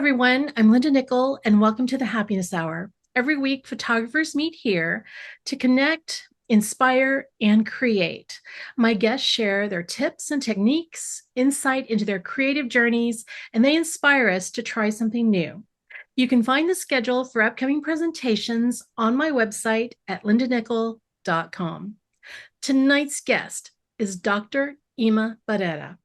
everyone. I'm Linda Nickell, and welcome to the Happiness Hour. Every week, photographers meet here to connect, inspire, and create. My guests share their tips and techniques, insight into their creative journeys, and they inspire us to try something new. You can find the schedule for upcoming presentations on my website at lindanickell.com. Tonight's guest is Dr. Imma Barrera.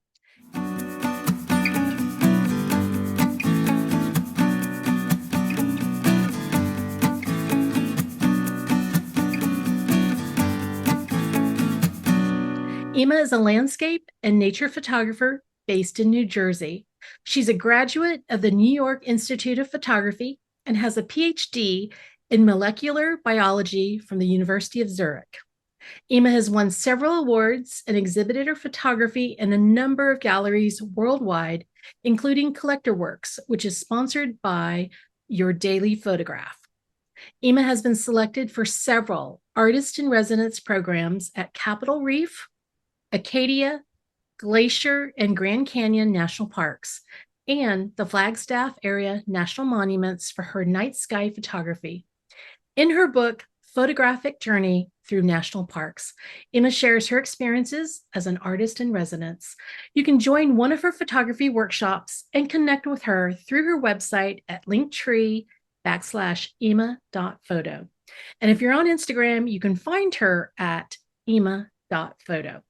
Imma is a landscape and nature photographer based in New Jersey. She's a graduate of the New York Institute of Photography and has a PhD in molecular biology from the University of Zurich. Imma has won several awards and exhibited her photography in a number of galleries worldwide, including Collector Works, which is sponsored by Your Daily Photograph. Imma has been selected for several artist in residence programs at Capitol Reef, Acadia, Glacier, and Grand Canyon National Parks, and the Flagstaff Area National Monuments for her night sky photography. In her book, Photographic Journey Through National Parks, Imma shares her experiences as an artist in residence. You can join one of her photography workshops and connect with her through her website at linktree.com/imma.photo. And if you're on Instagram, you can find her at imma.photo.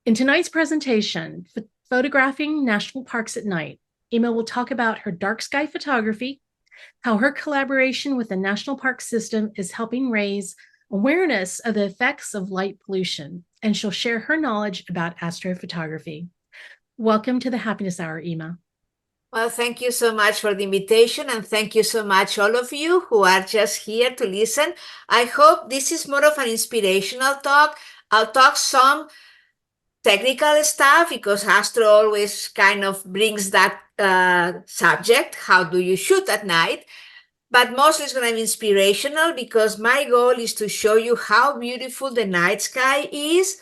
In tonight's presentation, Photographing National Parks at Night, Imma will talk about her dark sky photography, how her collaboration with the National Park System is helping raise awareness of the effects of light pollution, and she'll share her knowledge about astrophotography. Welcome to the Happiness Hour, Imma. Well, thank you so much for the invitation, and thank you so much, all of you who are just here to listen. I hope this is more of an inspirational talk. I'll talk some technical stuff because Astro always kind of brings that subject. How do you shoot at night? But mostly it's going to be inspirational because my goal is to show you how beautiful the night sky is.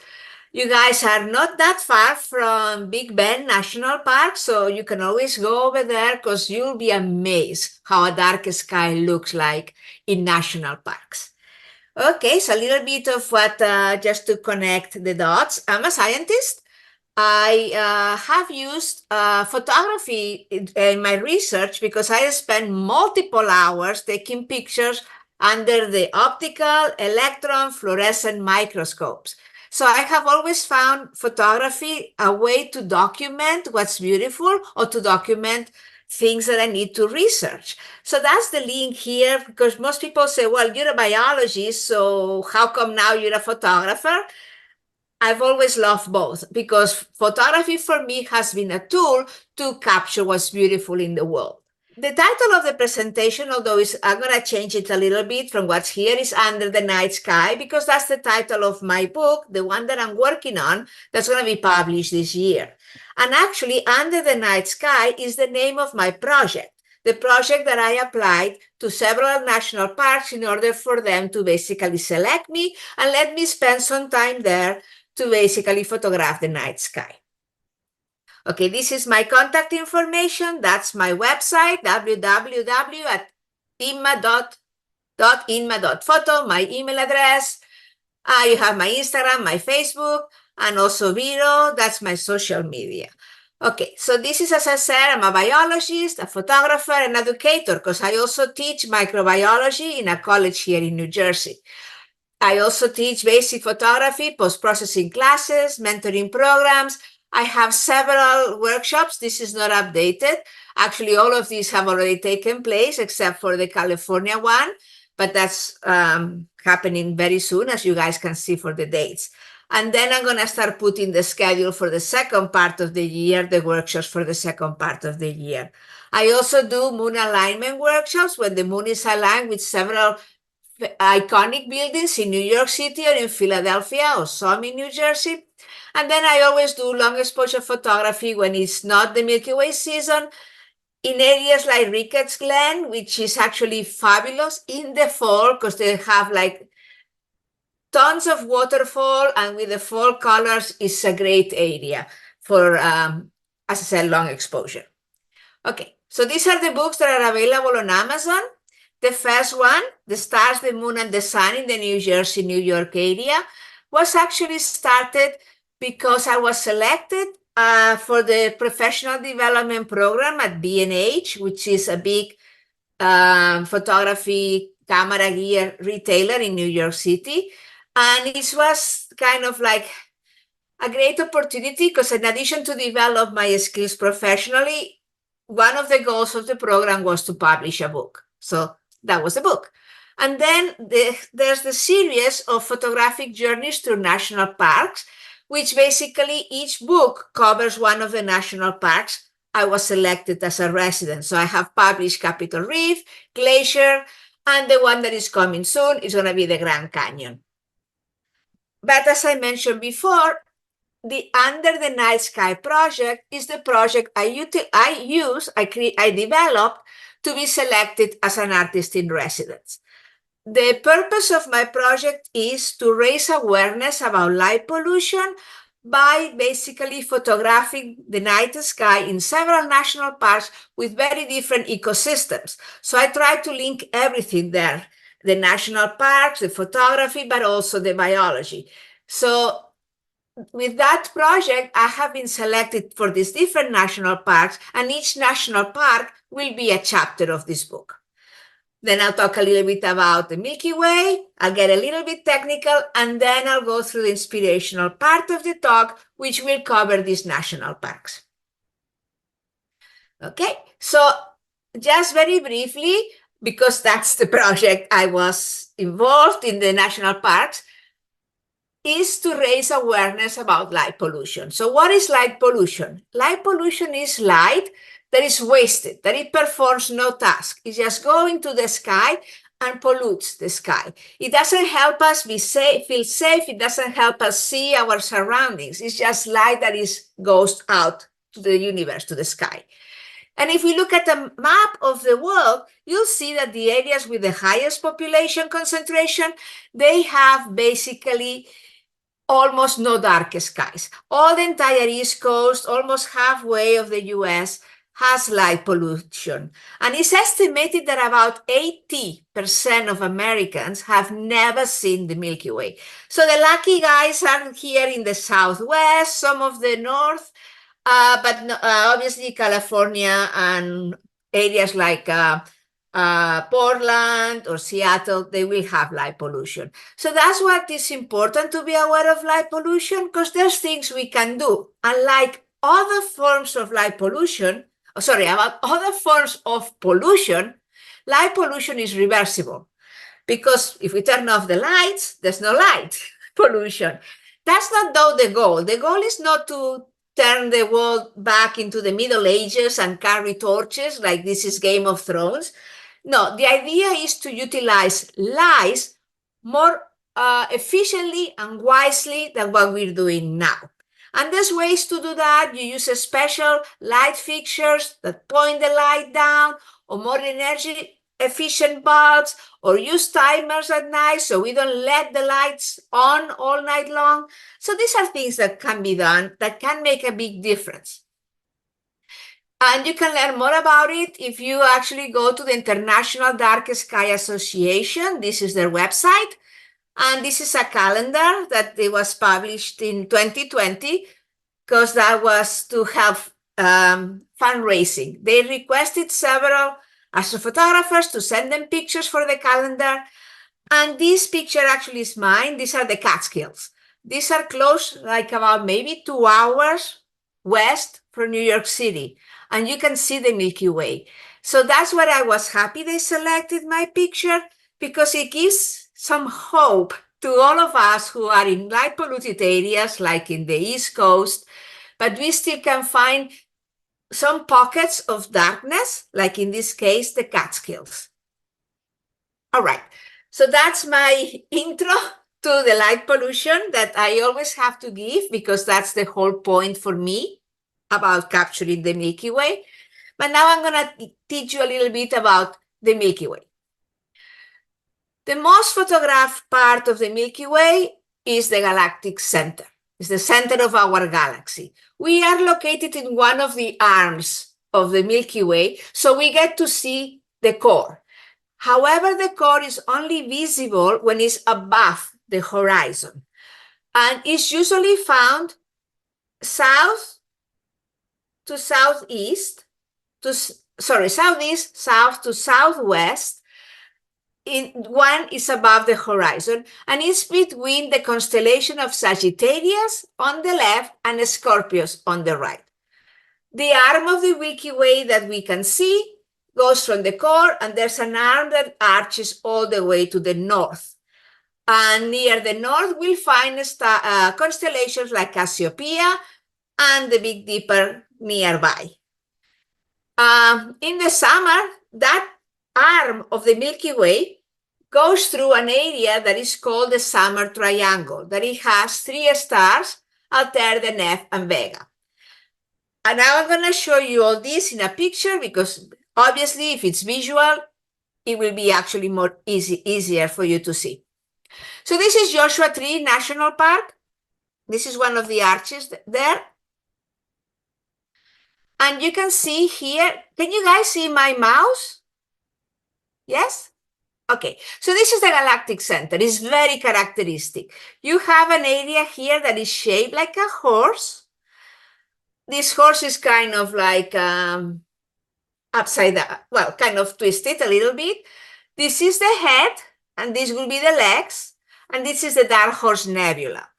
You guys are not that far from Big Bend National Park, so you can always go over there because you'll be amazed how a dark sky looks like in national parks. Okay, so a little bit of what, just to connect the dots. I'm a scientist. I have used photography in my research because I spent multiple hours taking pictures under the optical, electron, fluorescent microscopes. So I have always found photography a way to document what's beautiful or to document things that I need to research. So that's the link here, because most people say, well, you're a biologist, so how come now you're a photographer? I've always loved both because photography for me has been a tool to capture what's beautiful in the world. The title of the presentation, although I'm going to change it a little bit from what's here, is Under the Night Sky, because that's the title of my book, the one that I'm working on, that's going to be published this year. And actually, Under the Night Sky is the name of my project, the project that I applied to several national parks in order for them to basically select me and let me spend some time there to basically photograph the night sky. Okay, this is my contact information. That's my website, www.imma.photo, my email address. You have my Instagram, my Facebook, and also Vero. That's my social media. Okay, so this is, as I said, I'm a biologist, a photographer, and educator, because I also teach microbiology in a college here in New Jersey. I also teach basic photography, post-processing classes, mentoring programs. I have several workshops. This is not updated. Actually, all of these have already taken place except for the California one, but that's happening very soon, as you guys can see for the dates. And then I'm going to start putting the schedule for the second part of the year, the workshops for the second part of the year. I also do moon alignment workshops when the moon is aligned with several iconic buildings in New York City or in Philadelphia or some in New Jersey. And then I always do long exposure photography when it's not the Milky Way season in areas like Ricketts Glen, which is actually fabulous in the fall because they have like tons of waterfall, and with the fall colors, it's a great area for, as I said, long exposure. Okay, So these are the books that are available on Amazon. The first one, The Stars, the Moon, and the Sun in the New Jersey, New York area, was actually started because I was selected for the professional development program at B&H, which is a big photography camera gear retailer in New York City. And it was kind of like a great opportunity because in addition to develop my skills professionally, one of the goals of the program was to publish a book. So that was the book. And then there's the series of photographic journeys through national parks, which basically each book covers one of the national parks I was selected as a resident. So I have published Capitol Reef, Glacier, and the one that is coming soon is going to be the Grand Canyon. But as I mentioned before, the Under the Night Sky project is the project I developed to be selected as an artist in residence. The purpose of my project is to raise awareness about light pollution by basically photographing the night sky in several national parks with very different ecosystems. So I try to link everything there, the national parks, the photography, but also the biology. So with that project, I have been selected for these different national parks, and each national park will be a chapter of this book. Then I'll talk a little bit about the Milky Way, I'll get a little bit technical, and then I'll go through the inspirational part of the talk, which will cover these national parks. Okay, so just very briefly, because that's the project I was involved in the national parks, is to raise awareness about light pollution. So what is light pollution? Light pollution is light that is wasted, that it performs no task. It's just going to the sky and pollutes the sky. It doesn't help us be safe, feel safe. It doesn't help us see our surroundings. It's just light that goes out to the universe, to the sky. And if we look at a map of the world, you'll see that the areas with the highest population concentration, they have basically almost no dark skies. All the entire East Coast, almost halfway of the US, has light pollution. And it's estimated that about 80% of Americans have never seen the Milky Way. So the lucky guys are here in the Southwest, some of the North, but obviously California and areas like Portland or Seattle, they will have light pollution. So that's what is important to be aware of light pollution, because there's things we can do. Unlike other forms of light pollution, about other forms of pollution, light pollution is reversible. Because if we turn off the lights, there's no light pollution. That's not though the goal. The goal is not to turn the world back into the Middle Ages and carry torches like this is Game of Thrones. No, the idea is to utilize lights more efficiently and wisely than what we're doing now. And there's ways to do that. You use a special light fixtures that point the light down, or more energy efficient bulbs, or use timers at night so we don't let the lights on all night long. So these are things that can be done that can make a big difference. And you can learn more about it if you actually go to the International Dark Sky Association. This is their website. And this is a calendar that it was published in 2020, because that was to help fundraising. They requested several astrophotographers to send them pictures for the calendar. And this picture actually is mine. These are the Catskills. These are close, like about maybe 2 hours west from New York City. And you can see the Milky Way. So that's why I was happy they selected my picture, because it gives some hope to all of us who are in light polluted areas like in the East Coast, but we still can find some pockets of darkness, like in this case, the Catskills. All right, so that's my intro to the light pollution that I always have to give, because that's the whole point for me about capturing the Milky Way. But now I'm going to teach you a little bit about the Milky Way. The most photographed part of the Milky Way is the galactic center. It's the center of our galaxy. We are located in one of the arms of the Milky Way, so we get to see the core. However, the core is only visible when it's above the horizon, and it's usually found south to southeast, southeast, south to southwest. One is above the horizon, and it's between the constellation of Sagittarius on the left and Scorpius on the right. The arm of the Milky Way that we can see goes from the core, and there's an arm that arches all the way to the north. And near the north, we'll find constellations like Cassiopeia and the Big Dipper nearby. In the summer, that arm of the Milky Way goes through an area that is called the Summer Triangle, that it has 3 stars, Altair, Deneb, and Vega. And now I'm going to show you all this in a picture, because obviously if it's visual, it will be actually more easier for you to see. So this is Joshua Tree National Park. This is one of the arches there. And you can see here, can you guys see my mouse? Yes? Okay, so this is the galactic center. It's very characteristic. You have an area here that is shaped like a horse. This horse is kind of like upside down, well, kind of twisted a little bit. This is the head, and this will be the legs, and this is the Dark Horse Nebula.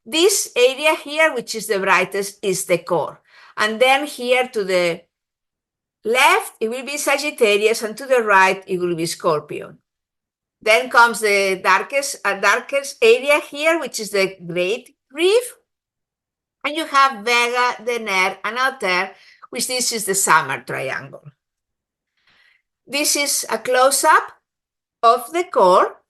This area here, which is the brightest, is the core. And then here to the left, it will be Sagittarius, and to the right, it will be Scorpion. Then comes the darkest area here, which is the Great Reef. And you have Vega, Deneb, and Altair, which this is the Summer Triangle. This is a close-up of the core.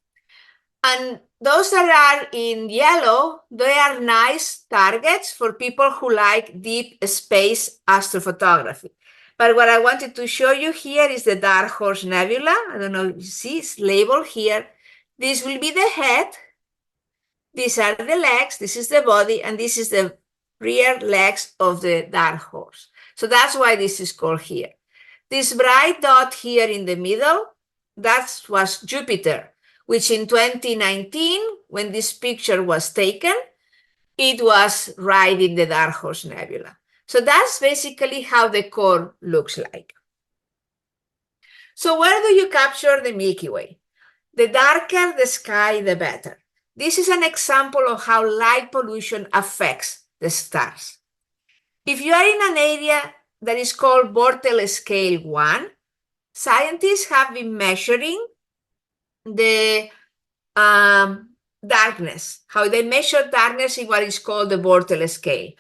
And those that are in yellow, they are nice targets for people who like deep space astrophotography. But what I wanted to show you here is the Dark Horse Nebula. I don't know if you see, it's labeled here. This will be the head. These are the legs. This is the body. And this is the rear legs of the Dark Horse. So that's why this is called here. This bright dot here in the middle, that was Jupiter, which in 2019, when this picture was taken, it was right in the Dark Horse Nebula. So that's basically how the core looks like. So where do you capture the Milky Way? The darker the sky, the better. This is an example of how light pollution affects the stars. If you are in an area that is called Bortle Scale 1, scientists have been measuring the darkness, how they measure darkness in what is called the Bortle scale.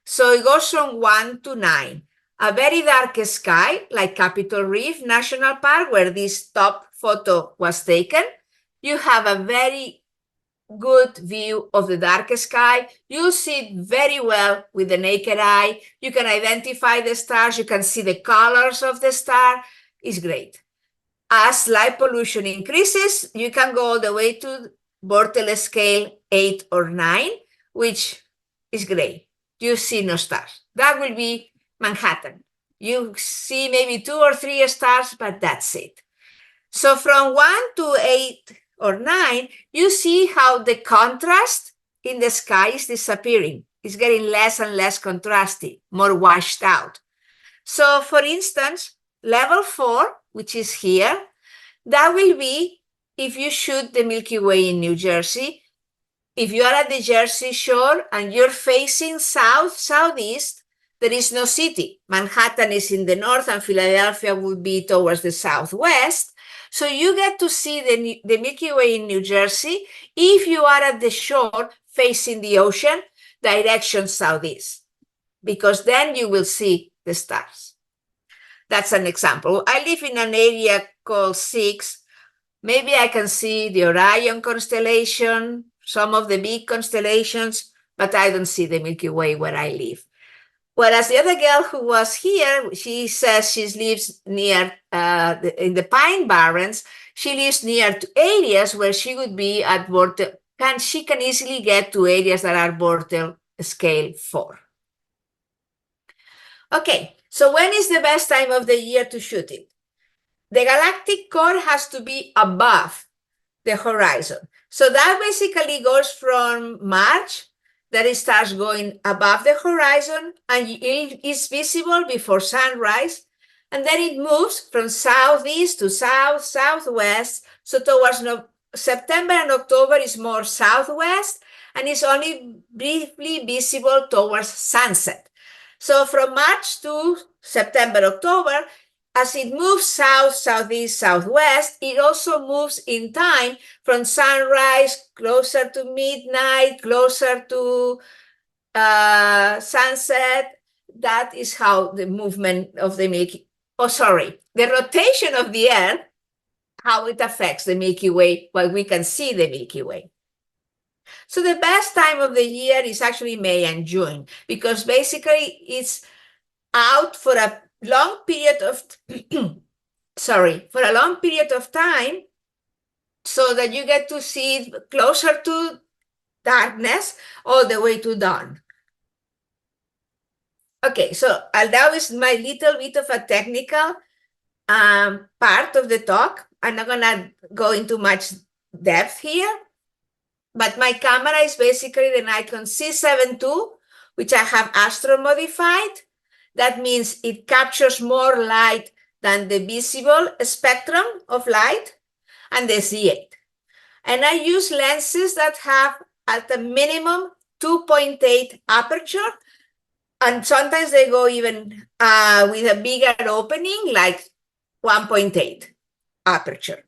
So it goes from 1 to 9. A very dark sky, like Capitol Reef National Park, where this top photo was taken, you have a very good view of the dark sky. You see it very well with the naked eye. You can identify the stars. You can see the colors of the star. It's great. As light pollution increases, you can go all the way to Bortle scale 8 or 9, which is gray. You see no stars. That will be Manhattan. You see maybe 2 or 3 stars, but that's it. So from 1 to 8 or 9, you see how the contrast in the sky is disappearing. It's getting less and less contrasty, more washed out. So for instance, level 4, which is here, that will be if you shoot the Milky Way in New Jersey. If you are at the Jersey Shore and you're facing southeast, there is no city. Manhattan is in the north and Philadelphia would be towards the southwest. So you get to see the Milky Way in New Jersey if you are at the shore facing the ocean, direction southeast, because then you will see the stars. That's an example. I live in an area called 6. Maybe I can see the Orion constellation, some of the big constellations, but I don't see the Milky Way where I live. Whereas the other girl who was here, she says she lives near, in the Pine Barrens, she lives near to areas where she would be at Bortle, she can easily get to areas that are Bortle scale 4. Okay, So when is the best time of the year to shoot it? The galactic core has to be above the horizon. So that basically goes from March, that it starts going above the horizon and it is visible before sunrise. And then it moves from southeast to south, southwest. So towards September and October is more southwest and is only briefly visible towards sunset. So from March to September, October, as it moves south, southeast, southwest, it also moves in time from sunrise closer to midnight, closer to sunset. That is how the movement of the the rotation of the Earth, how it affects the Milky Way, while we can see the Milky Way. So the best time of the year is actually May and June, because basically it's out for a long period of for a long period of time, so that you get to see it closer to darkness all the way to dawn. Okay, so that is my little bit of a technical part of the talk. I'm not gonna go into much depth here, but my camera is basically the Nikon C7 II, which I have astro modified. That means it captures more light than the visible spectrum of light, and the Z8. And I use lenses that have at a minimum 2.8 aperture, and sometimes they go even with a bigger opening, like 1.8 aperture.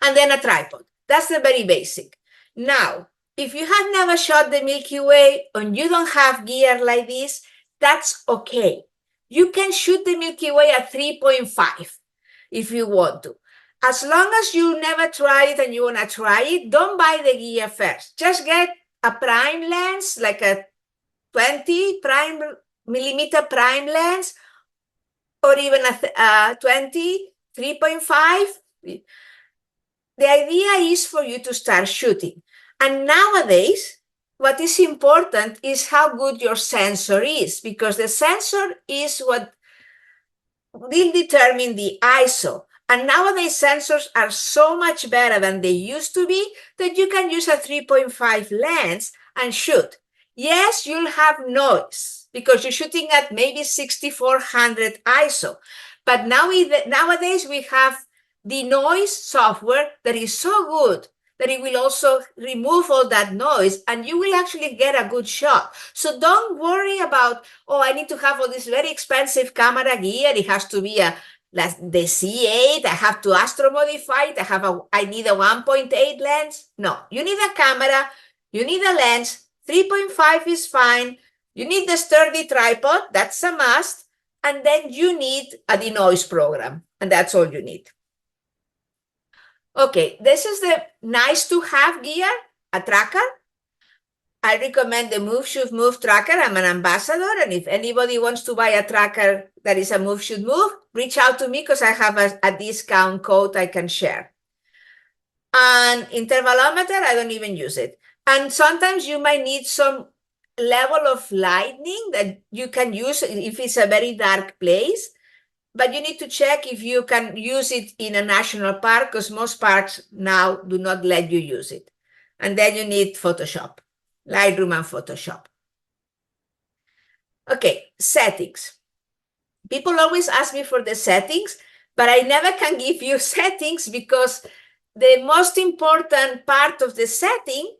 And then a tripod. That's the very basic. Now, if you have never shot the Milky Way and you don't have gear like this, that's okay. You can shoot the Milky Way at 3.5 if you want to. As long as you never try it and you want to try it, don't buy the gear first. Just get a prime lens, like a 20 millimeter prime lens, or even a 20, 3.5. The idea is for you to start shooting. And nowadays, what is important is how good your sensor is, because the sensor is what will determine the ISO. And nowadays, sensors are so much better than they used to be that you can use a 3.5 lens and shoot. Yes, you'll have noise because you're shooting at maybe 6400 ISO. But nowadays, we have the noise software that is so good that it will also remove all that noise and you will actually get a good shot. So don't worry about, oh, I need to have all this very expensive camera gear. It has to be the C8. I have to astro modify it. I need a 1.8 lens. No, you need a camera. You need a lens. 3.5 is fine. You need the sturdy tripod. That's a must. And then you need a denoise program. And that's all you need. Okay, this is the nice to have gear, a tracker. I recommend the Move Shoot Move tracker. I'm an ambassador, and if anybody wants to buy a tracker that is a Move Shoot Move, reach out to me because I have a discount code I can share. And intervalometer, I don't even use it. And sometimes you might need some level of lighting that you can use if it's a very dark place. But you need to check if you can use it in a national park, because most parks now do not let you use it. And then you need Photoshop, Lightroom and Photoshop. Okay, settings. People always ask me for the settings, but I never can give you settings because the most important part of the setting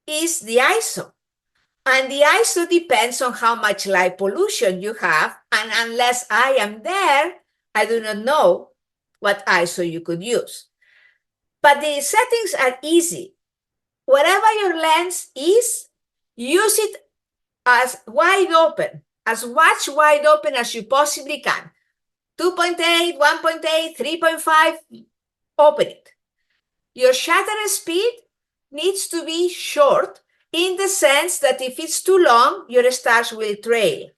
is the ISO. And the ISO depends on how much light pollution you have. And unless I am there, I do not know what ISO you could use. But the settings are easy. Whatever your lens is, use it as wide open, as much wide open as you possibly can. 2.8, 1.8, 3.5, open it. Your shutter speed needs to be short, in the sense that if it's too long, your stars will trail.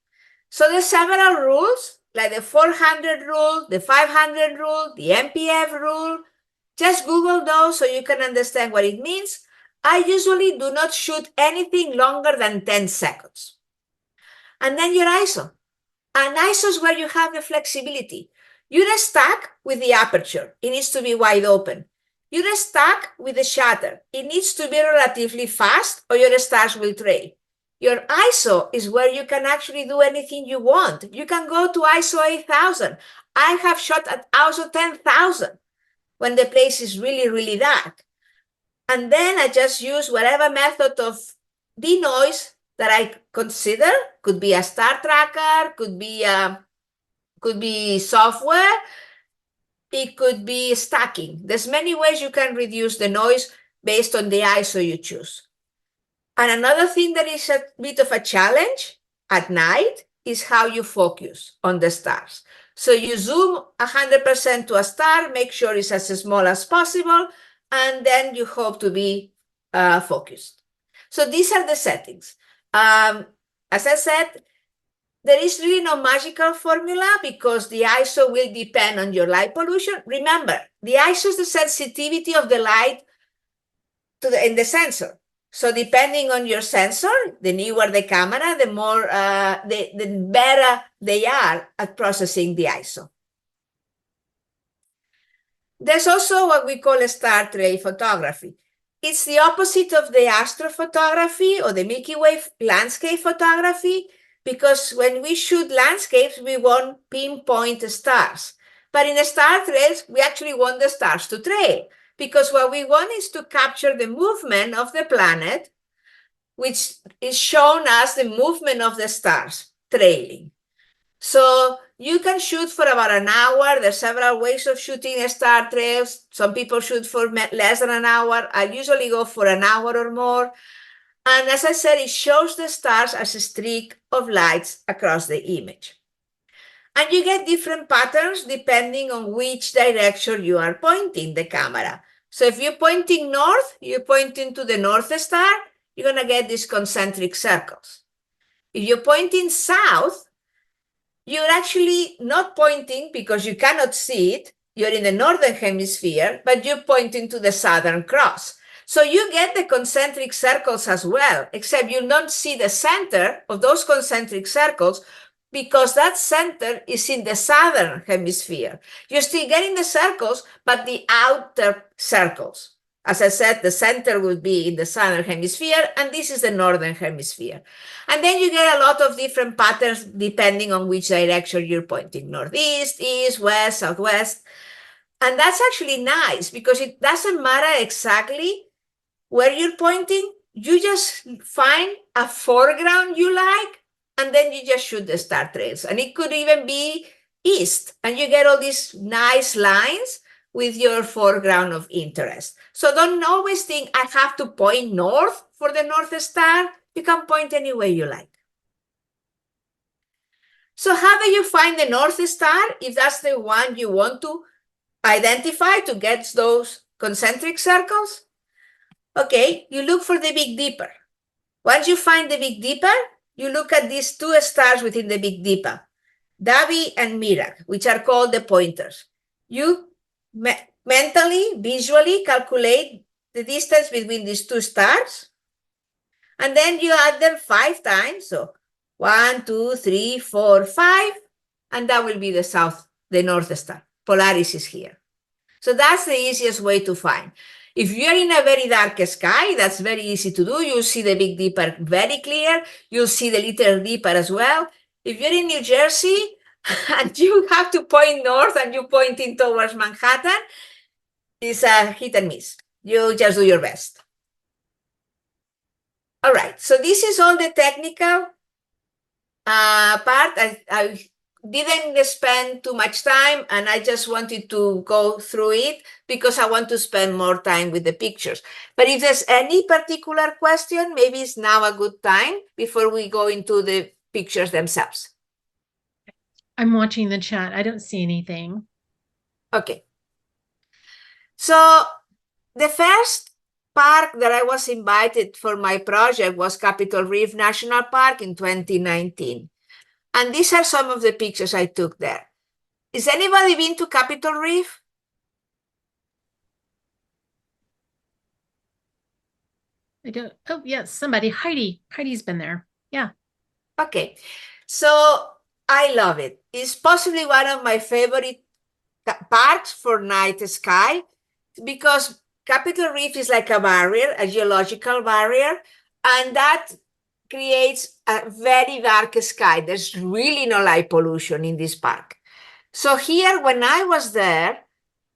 So there's several rules, like the 400 rule, the 500 rule, the MPF rule. Just Google those so you can understand what it means. I usually do not shoot anything longer than 10 seconds. And then your ISO. And ISO is where you have the flexibility. You're stuck with the aperture. It needs to be wide open. You're stuck with the shutter. It needs to be relatively fast or your stars will trail. Your ISO is where you can actually do anything you want. You can go to ISO 8000. I have shot at ISO 10,000 when the place is really, really dark. And then I just use whatever method of denoise that I consider. Could be a star tracker, could be software, it could be stacking. There's many ways you can reduce the noise based on the ISO you choose. And another thing that is a bit of a challenge at night is how you focus on the stars. So you zoom 100% to a star, make sure it's as small as possible, and then you hope to be focused. So these are the settings. As I said, there is really no magical formula because the ISO will depend on your light pollution. Remember, the ISO is the sensitivity of the light in the sensor. So depending on your sensor, the newer the camera, the more the better they are at processing the ISO. There's also what we call a star trail photography. It's the opposite of the astrophotography or the Milky Way landscape photography, because when we shoot landscapes, we want pinpoint stars. But in the star trails, we actually want the stars to trail, because what we want is to capture the movement of the planet, which is shown as the movement of the stars trailing. So you can shoot for about an hour. There's several ways of shooting star trails. Some people shoot for less than an hour. I usually go for an hour or more. And as I said, it shows the stars as a streak of lights across the image. And you get different patterns depending on which direction you are pointing the camera. So if you're pointing north, you're pointing to the North Star, you're going to get these concentric circles. If you're pointing south, you're actually not pointing because you cannot see it. You're in the northern hemisphere, but you're pointing to the Southern Cross. So you get the concentric circles as well, except you don't see the center of those concentric circles because that center is in the Southern Hemisphere. You're still getting the circles, but the outer circles. As I said, the center will be in the Southern Hemisphere, and this is the Northern Hemisphere. And then you get a lot of different patterns depending on which direction you're pointing, northeast, east, west, southwest. And that's actually nice because it doesn't matter exactly where you're pointing. You just find a foreground you like, and then you just shoot the star trails. And it could even be east, and you get all these nice lines with your foreground of interest. So don't always think I have to point north for the North Star. You can point any way you like. So how do you find the North Star if that's the one you want to identify to get those concentric circles? Okay, you look for the Big Dipper. Once you find the Big Dipper, you look at these two stars within the Big Dipper, Davi and Merak, which are called the pointers. You mentally, visually calculate the distance between these two stars, and then you add them 5 times. So 1, 2, 3, 4, 5, and that will be the North Star. Polaris is here. So that's the easiest way to find. If you're in a very dark sky, that's very easy to do. You'll see the Big Dipper very clear. You'll see the Little Dipper as well. If you're in New Jersey and you have to point north and you're pointing towards Manhattan, it's a hit and miss. You just do your best. All right, so this is all the technical part. I didn't spend too much time, and I just wanted to go through it because I want to spend more time with the pictures. But if there's any particular question, maybe it's now a good time before we go into the pictures themselves. I'm watching the chat. I don't see anything. Okay. So the first park that I was invited for my project was Capitol Reef National Park in 2019. And these are some of the pictures I took there. Is anybody been to Capitol Reef? I don't. Oh, yes, somebody. Heidi. Heidi's been there. Yeah. Okay. So I love it. It's possibly one of my favorite parts for night sky because Capitol Reef is like a barrier, a geological barrier, and that creates a very dark sky. There's really no light pollution in this park. So here, when I was there,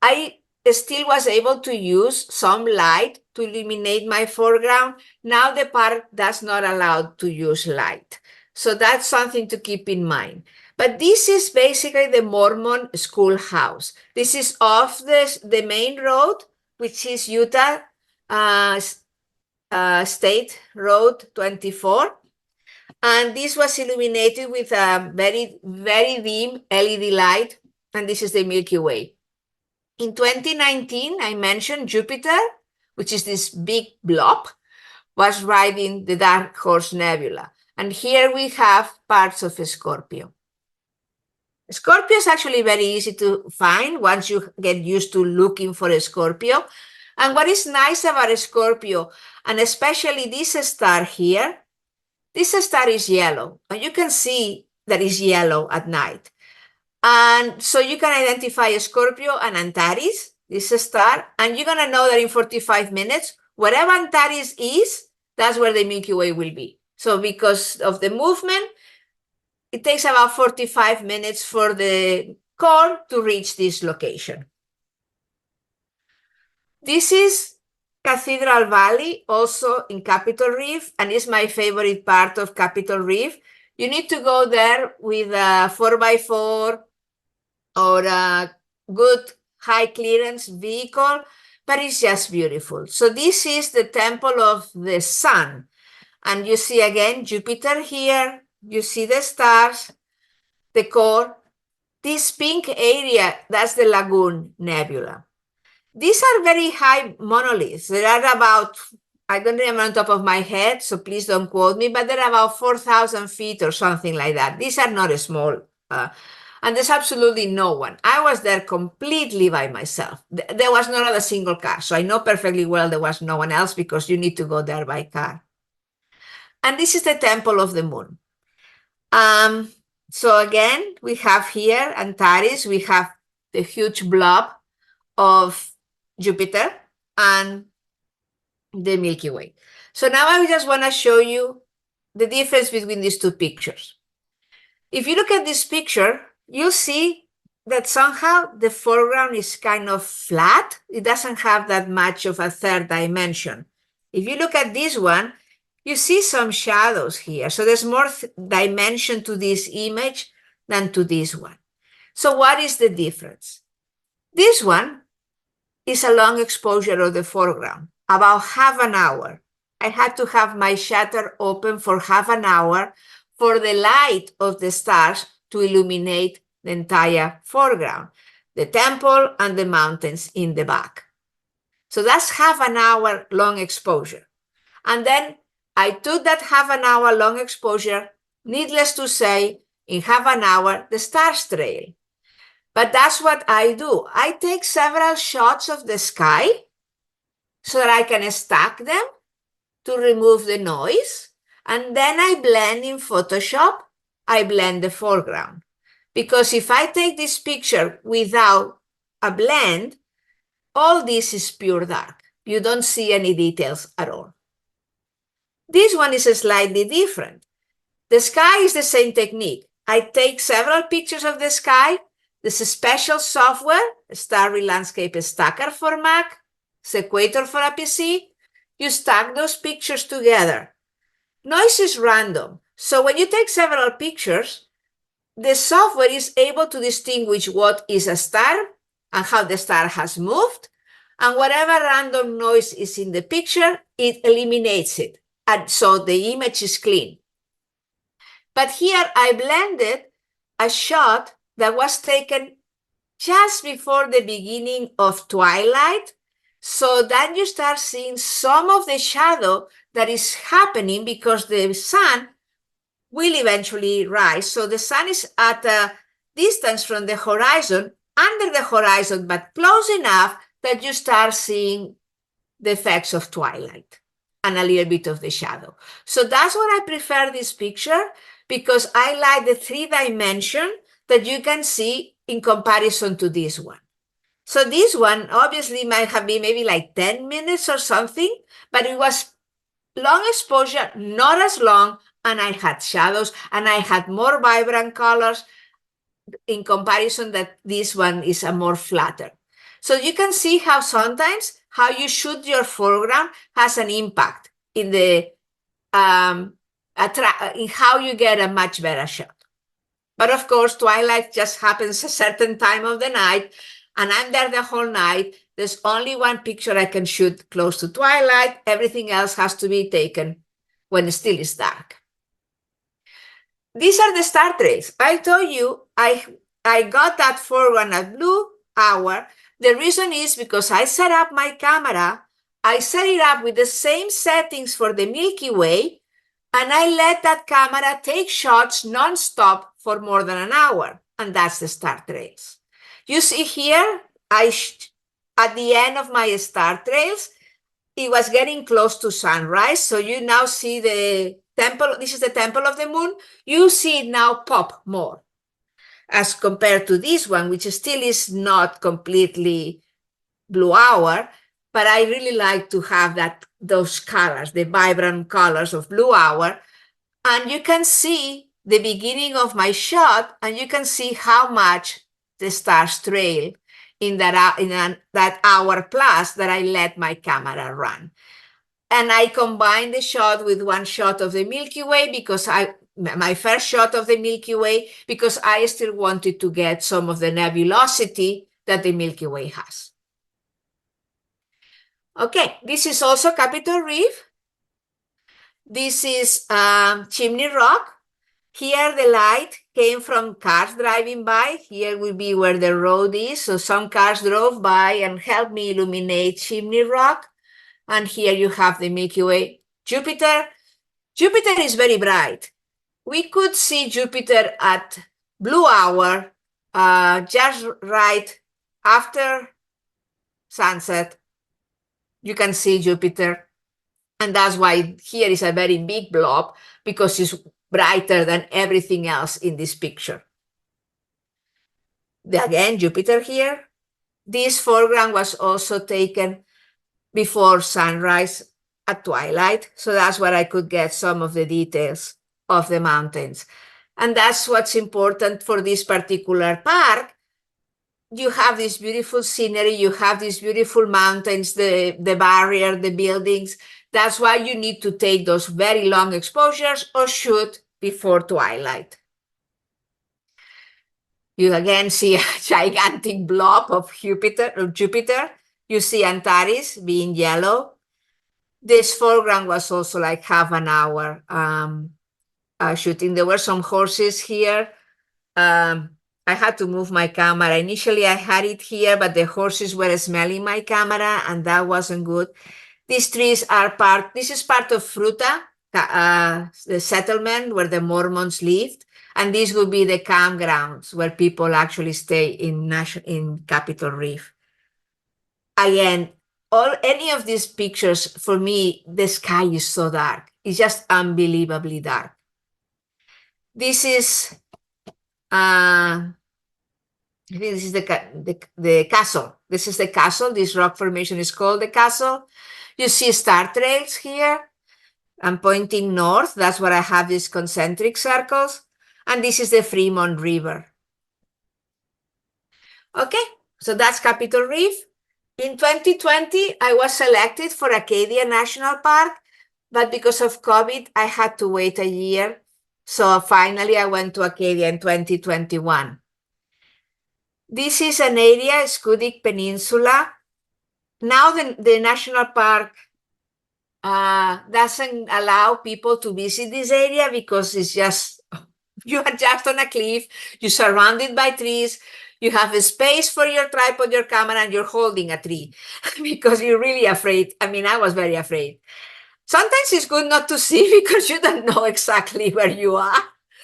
I still was able to use some light to illuminate my foreground. Now the park does not allow to use light. So that's something to keep in mind. But this is basically the Mormon schoolhouse. This is off the main road, which is Utah State Road 24. And this was illuminated with a very, very dim LED light. And this is the Milky Way. In 2019, I mentioned Jupiter, which is this big blob, was riding the Dark Horse Nebula. And here we have parts of Scorpio. Scorpio is actually very easy to find once you get used to looking for a Scorpio. And what is nice about a Scorpio, and especially this star here, this star is yellow, and you can see that it's yellow at night. And so you can identify a Scorpio and Antares, this star, and you're going to know that in 45 minutes, wherever Antares is, that's where the Milky Way will be. So because of the movement, it takes about 45 minutes for the core to reach this location. This is Cathedral Valley, also in Capitol Reef, and is my favorite part of Capitol Reef. You need to go there with a 4x4 or a good high clearance vehicle, but it's just beautiful. So this is the Temple of the Sun. And you see again Jupiter here, you see the stars, the core. This pink area, that's the Lagoon Nebula. These are very high monoliths. There are about, I don't remember on top of my head, so please don't quote me, but they're about 4,000 feet or something like that. These are not small. And there's absolutely no one. I was there completely by myself. There was not a single car. So I know perfectly well there was no one else because you need to go there by car. And this is the Temple of the Moon. So again, we have here Antares. We have the huge blob of Jupiter and the Milky Way. So now I just want to show you the difference between these two pictures. If you look at this picture, you'll see that somehow the foreground is kind of flat. It doesn't have that much of a third dimension. If you look at this one, you see some shadows here. So there's more dimension to this image than to this one. So what is the difference? This one is a long exposure of the foreground, about half an hour. I had to have my shutter open for half an hour for the light of the stars to illuminate the entire foreground, the temple and the mountains in the back. So that's half an hour long exposure. And then I took that half an hour long exposure, needless to say, in half an hour, the stars trail. But that's what I do. I take several shots of the sky so that I can stack them to remove the noise. And then I blend in Photoshop, I blend the foreground. Because if I take this picture without a blend, all this is pure dark. You don't see any details at all. This one is slightly different. The sky is the same technique. I take several pictures of the sky. There's a special software, Starry Landscape Stacker for Mac, Sequator for a PC. You stack those pictures together. Noise is random. So when you take several pictures, the software is able to distinguish what is a star and how the star has moved. And whatever random noise is in the picture, it eliminates it. And so the image is clean. But here I blended a shot that was taken just before the beginning of twilight. So then you start seeing some of the shadow that is happening because the sun will eventually rise. So the sun is at a distance from the horizon, under the horizon, but close enough that you start seeing the effects of twilight and a little bit of the shadow. So that's why I prefer this picture, because I like the 3-dimension that you can see in comparison to this one. So this one obviously might have been maybe like 10 minutes or something, but it was long exposure, not as long, and I had shadows and I had more vibrant colors in comparison that this one is a more flatter. So you can see how sometimes how you shoot your foreground has an impact in the in how you get a much better shot. But of course, twilight just happens a certain time of the night, and I'm there the whole night. There's only one picture I can shoot close to twilight. Everything else has to be taken when it still is dark. These are the star trails. I told you I got that foreground at blue hour. The reason is because I set up my camera. I set it up with the same settings for the Milky Way, and I let that camera take shots nonstop for more than an hour, and that's the star trails. You see here, at the end of my star trails, it was getting close to sunrise, so you now see the temple. This is the Temple of the Moon. You see it now pop more as compared to this one, which still is not completely blue hour, but I really like to have those colors, the vibrant colors of blue hour. And you can see the beginning of my shot, and you can see how much the stars trail in that hour plus that I let my camera run. And I combined the shot with one shot of the Milky Way because my first shot of the Milky Way, because I still wanted to get some of the nebulosity that the Milky Way has. Okay, this is also Capitol Reef. This is Chimney Rock. Here the light came from cars driving by. Here will be where the road is. So some cars drove by and helped me illuminate Chimney Rock. And here you have the Milky Way. Jupiter. Jupiter is very bright. We could see Jupiter at blue hour, just right after sunset. You can see Jupiter. And that's why here is a very big blob, because it's brighter than everything else in this picture. Again, Jupiter here. This foreground was also taken before sunrise at twilight. So that's where I could get some of the details of the mountains. And that's what's important for this particular park. You have this beautiful scenery, you have these beautiful mountains, the barrier, the buildings. That's why you need to take those very long exposures or shoot before twilight. You again see a gigantic blob of Jupiter. You see Antares being yellow. This foreground was also like half an hour shooting. There were some horses here. I had to move my camera. Initially, I had it here, but the horses were smelling my camera, and that wasn't good. These trees are this is part of Fruta, the settlement where the Mormons lived. And these would be the campgrounds where people actually stay in Capitol Reef. Again, any of these pictures, for me, the sky is so dark. It's just unbelievably dark. This is, I think this is the castle. This is the castle. This rock formation is called the castle. You see star trails here. I'm pointing north. That's where I have these concentric circles. And this is the Fremont River. Okay, so that's Capitol Reef. In 2020, I was selected for Acadia National Park, but because of COVID, I had to wait a year. So finally, I went to Acadia in 2021. This is an area, Scudic Peninsula. Now the national park doesn't allow people to visit this area because it's just, you are just on a cliff, you're surrounded by trees, you have a space for your tripod, your camera, and you're holding a tree because you're really afraid. I mean, I was very afraid. Sometimes it's good not to see because you don't know exactly where you are.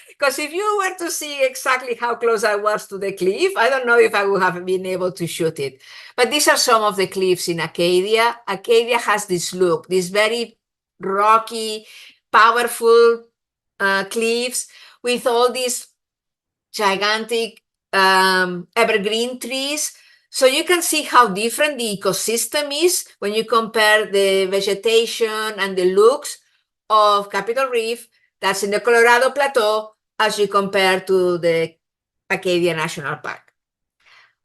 Because if you were to see exactly how close I was to the cliff, I don't know if I would have been able to shoot it. But these are some of the cliffs in Acadia. Acadia has this look, this very rocky, powerful cliffs with all these gigantic evergreen trees. So you can see how different the ecosystem is when you compare the vegetation and the looks of Capitol Reef, that's in the Colorado Plateau, as you compare to the Acadia National Park.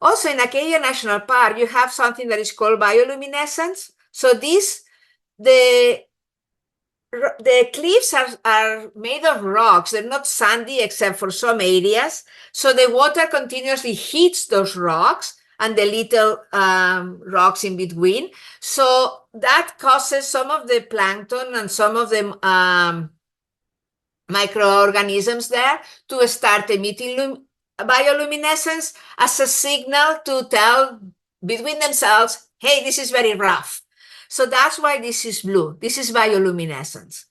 Also in Acadia National Park, you have something that is called bioluminescence. So the cliffs are made of rocks. They're not sandy except for some areas. So the water continuously hits those rocks and the little rocks in between. So that causes some of the plankton and some of the microorganisms there to start emitting bioluminescence as a signal to tell between themselves, hey, this is very rough. So that's why this is blue. This is bioluminescence.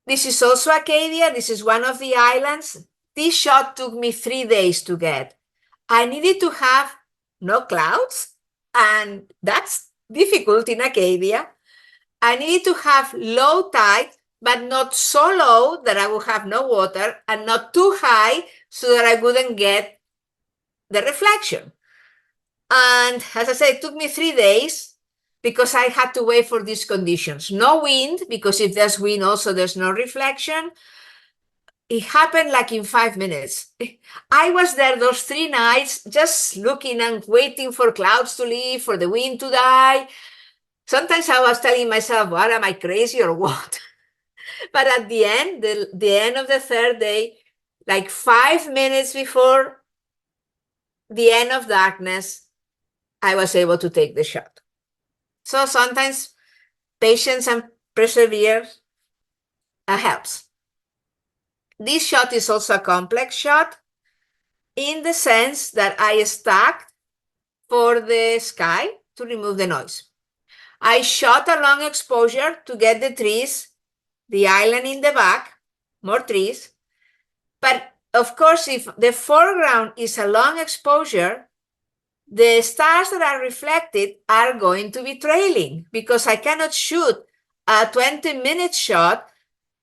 This is also Acadia. This is one of the islands. This shot took me 3 days to get. I needed to have no clouds, and that's difficult in Acadia. I needed to have low tide, but not so low that I would have no water, and not too high so that I wouldn't get the reflection. And as I said, it took me 3 days because I had to wait for these conditions. No wind, because if there's wind also there's no reflection. It happened like in 5 minutes. I was there those 3 nights just looking and waiting for clouds to leave, for the wind to die. Sometimes I was telling myself, what, am I crazy or what? But at the end, the end of the 3rd day, like 5 minutes before the end of darkness, I was able to take the shot. So sometimes patience and perseverance helps. This shot is also a complex shot in the sense that I stacked for the sky to remove the noise. I shot a long exposure to get the trees, the island in the back, more trees. But of course, if the foreground is a long exposure, the stars that are reflected are going to be trailing because I cannot shoot a 20-minute shot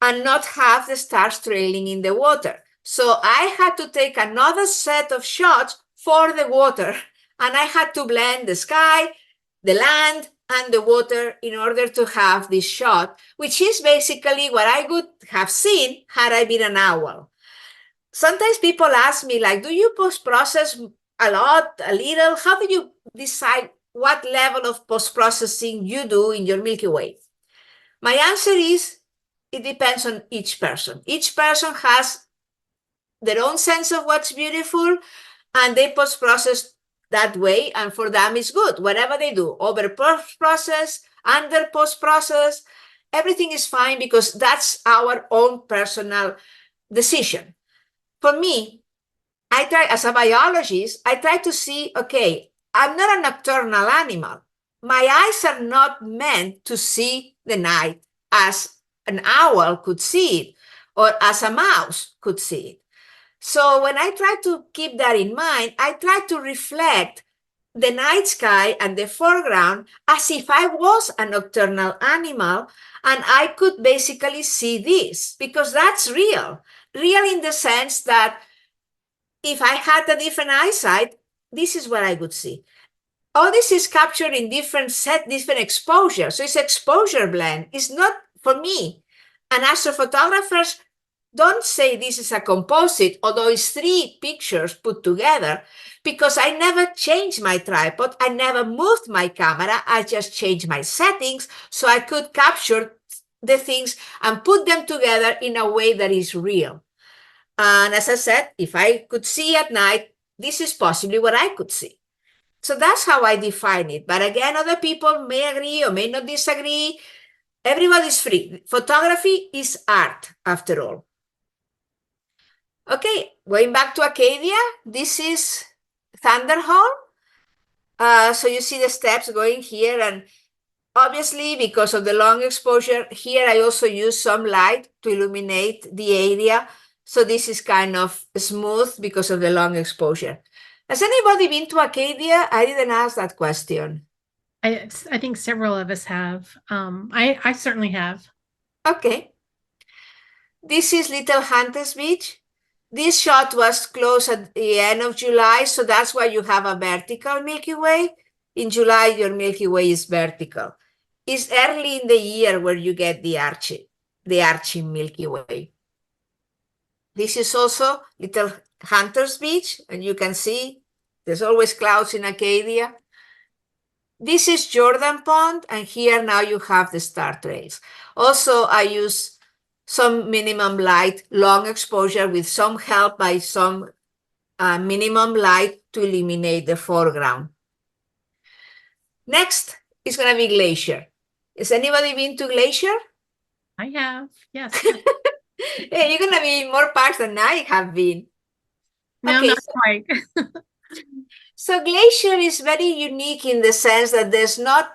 and not have the stars trailing in the water. So I had to take another set of shots for the water, and I had to blend the sky, the land, and the water in order to have this shot, which is basically what I would have seen had I been an owl. Sometimes people ask me, like, do you post-process a lot, a little? How do you decide what level of post-processing you do in your Milky Way? My answer is, it depends on each person. Each person has their own sense of what's beautiful, and they post-process that way, and for them it's good. Whatever they do, over post-process, under post-process, everything is fine because that's our own personal decision. For me, I try, as a biologist, I try to see, okay, I'm not a nocturnal animal. My eyes are not meant to see the night as an owl could see it, or as a mouse could see it. So when I try to keep that in mind, I try to reflect the night sky and the foreground as if I was a nocturnal animal, and I could basically see this, because that's real. Real in the sense that if I had a different eyesight, this is what I would see. All this is captured in different exposures. So it's exposure blend. It's not for me. And astrophotographers don't say this is a composite, although it's 3 pictures put together, because I never changed my tripod. I never moved my camera. I just changed my settings so I could capture the things and put them together in a way that is real. And as I said, if I could see at night, this is possibly what I could see. So that's how I define it. But again, other people may agree or may not disagree. Everybody's free. Photography is art, after all. Okay, going back to Acadia, this is Thunderhorn. So you see the steps going here, and obviously because of the long exposure, here I also use some light to illuminate the area. So this is kind of smooth because of the long exposure. Has anybody been to Acadia? I didn't ask that question. I think several of us have. I certainly have. Okay. This is Little Hunters Beach. This shot was close at the end of July, so that's why you have a vertical Milky Way. In July, your Milky Way is vertical. It's early in the year where you get the arching Milky Way. This is also Little Hunters Beach, and you can see there's always clouds in Acadia. This is Jordan Pond, and here now you have the star trails. Also, I use some minimum light, long exposure with some help by some minimum light to eliminate the foreground. Next is going to be Glacier. Has anybody been to Glacier? I have, yes. Hey, you're going to be in more parks than I have been. No, Okay, not quite. So Glacier is very unique in the sense that there's not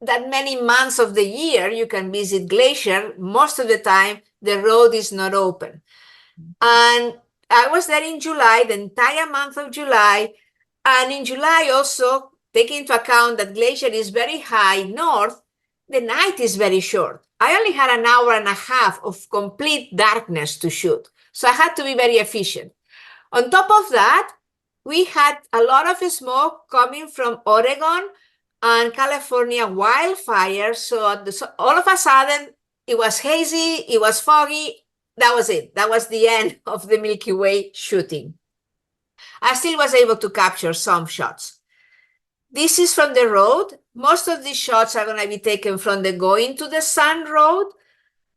that many months of the year you can visit Glacier. Most of the time, the road is not open. And I was there in July, the entire month of July. And in July also, taking into account that Glacier is very high north, the night is very short. I only had an hour and a half of complete darkness to shoot. So I had to be very efficient. On top of that, we had a lot of smoke coming from Oregon and California wildfires. So all of a sudden, it was hazy, it was foggy. That was it. That was the end of the Milky Way shooting. I still was able to capture some shots. This is from the road. Most of these shots are going to be taken from the Going to the Sun road.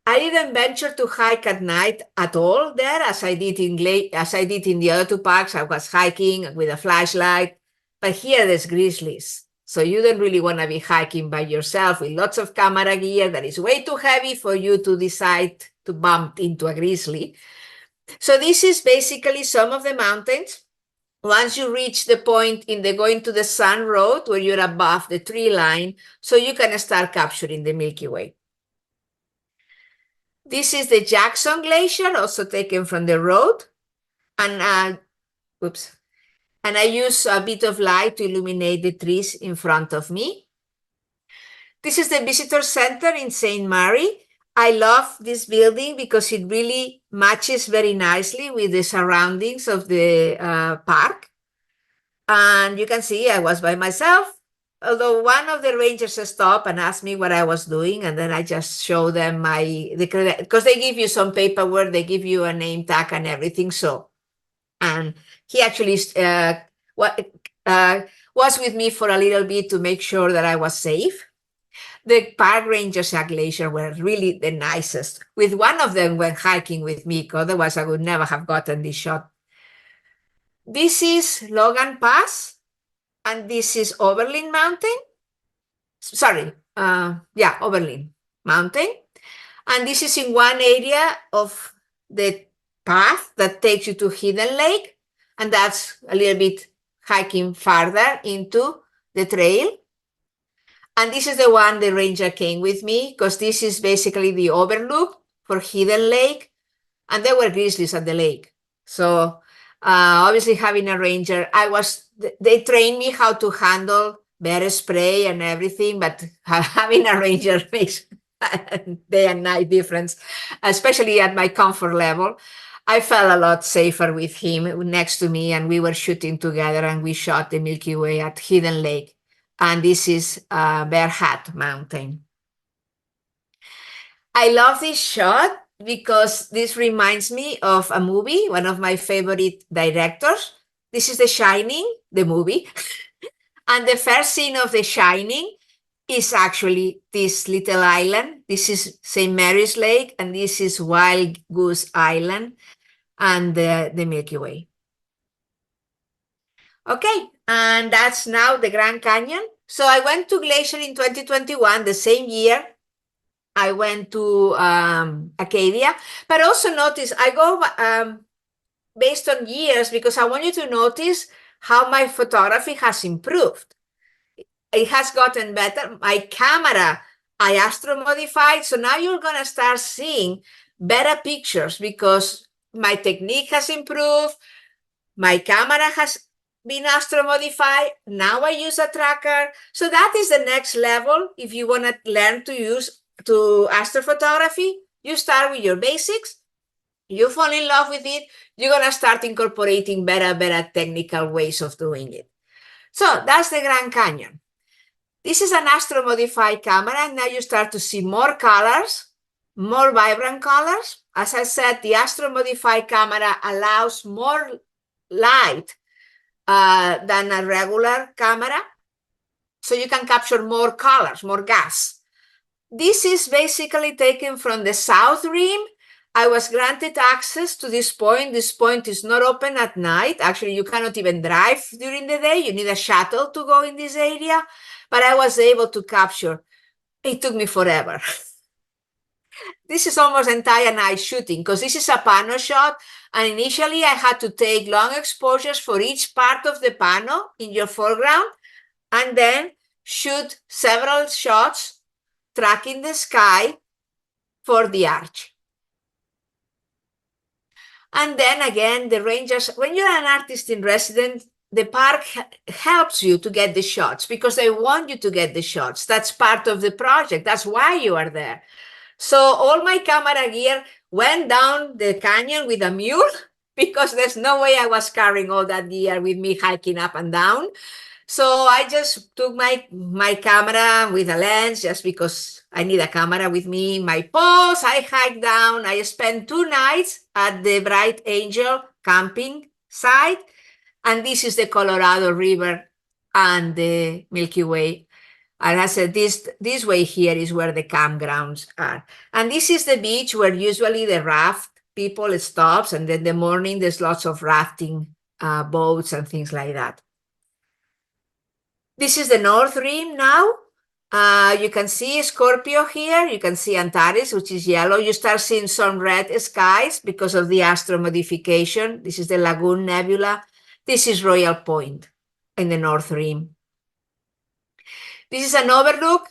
I didn't venture to hike at night at all there, as I did in the other two parks. I was hiking with a flashlight, but here there's grizzlies. So you don't really want to be hiking by yourself with lots of camera gear that is way too heavy for you to decide to bump into a grizzly. So this is basically some of the mountains. Once you reach the point in the Going to the Sun road where you're above the tree line, so you can start capturing the Milky Way. This is the Jackson Glacier, also taken from the road. And I use a bit of light to illuminate the trees in front of me. This is the Visitor Center in St. Mary. I love this building because it really matches very nicely with the surroundings of the park. And you can see I was by myself, although one of the rangers stopped and asked me what I was doing, and then I just show them because they give you some paperwork, they give you a name tag and everything. So, and he actually was with me for a little bit to make sure that I was safe. The park rangers at Glacier were really the nicest. With one of them went hiking with me, otherwise I would never have gotten this shot. This is Logan Pass, and this is Oberlin Mountain. Sorry, Oberlin Mountain. And this is in one area of the path that takes you to Hidden Lake, and that's a little bit hiking farther into the trail. And this is the one the ranger came with me, because this is basically the overlook for Hidden Lake, and there were grizzlies at the lake. So obviously having a ranger, they trained me how to handle bear spray and everything, but having a ranger makes day and night difference, especially at my comfort level. I felt a lot safer with him next to me, and we were shooting together, and we shot the Milky Way at Hidden Lake. And this is Bear Hat Mountain. I love this shot because this reminds me of a movie, one of my favorite directors. This is The Shining, the movie. And the first scene of The Shining is actually this little island. This is St. Mary's Lake, and this is Wild Goose Island and the Milky Way. Okay, and that's now the Grand Canyon. So I went to Glacier in 2021, the same year. I went to Acadia, but also notice I go based on years, because I want you to notice how my photography has improved. It has gotten better. My camera, I astro modified. So now you're going to start seeing better pictures because my technique has improved. My camera has been astro modified. Now I use a tracker. So that is the next level. If you want to learn to use astrophotography, you start with your basics, you fall in love with it, you're going to start incorporating better technical ways of doing it. So that's the Grand Canyon. This is an astro-modified camera, and now you start to see more colors, more vibrant colors. As I said, the astro-modified camera allows more light than a regular camera, so you can capture more colors, more gas. This is basically taken from the South Rim. I was granted access to this point. This point is not open at night. Actually, you cannot even drive during the day. You need a shuttle to go in this area. But I was able to capture. It took me forever. This is almost entire night shooting because this is a pano shot. And initially, I had to take long exposures for each part of the pano in your foreground and then shoot several shots tracking the sky for the arch. And then again, the rangers, when you're an artist in residence, the park helps you to get the shots because they want you to get the shots. That's part of the project. That's why you are there. So all my camera gear went down the canyon with a mule because there's no way I was carrying all that gear with me hiking up and down. So I just took my camera with a lens just because I need a camera with me, my pose. I hiked down. I spent 2 nights at the Bright Angel camping site. And this is the Colorado River and the Milky Way. And I said, this way here is where the campgrounds are. And this is the beach where usually the raft people stops. And then in the morning, there's lots of rafting boats and things like that. This is the North Rim now. You can see Scorpio here. You can see Antares, which is yellow. You start seeing some red skies because of the astro modification. This is the Lagoon Nebula. This is Royal Point in the North Rim. This is an overlook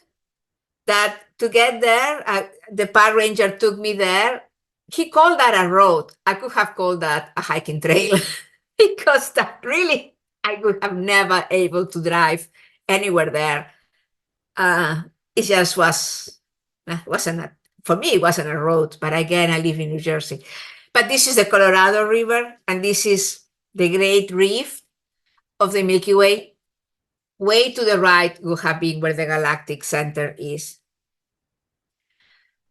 that to get there, the park ranger took me there. He called that a road. I could have called that a hiking trail because that really, I would have never able to drive anywhere there. It just wasn't for me, it wasn't a road, but again, I live in New Jersey. But this is the Colorado River, and this is the Great Reef of the Milky Way. Way to the right would have been where the galactic center is.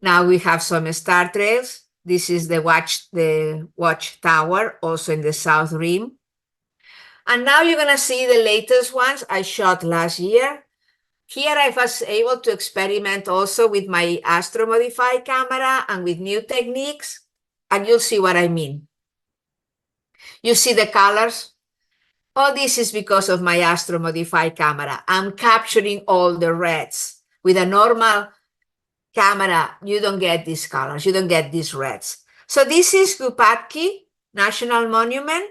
Now we have some star trails. This is the watch tower, also in the South Rim. And now you're going to see the latest ones I shot last year. Here I was able to experiment also with my astro-modified camera and with new techniques, and you'll see what I mean. You see the colors? All this is because of my astro-modified camera. I'm capturing all the reds. With a normal camera, you don't get these colors, you don't get these reds. So this is Gupatki National Monument.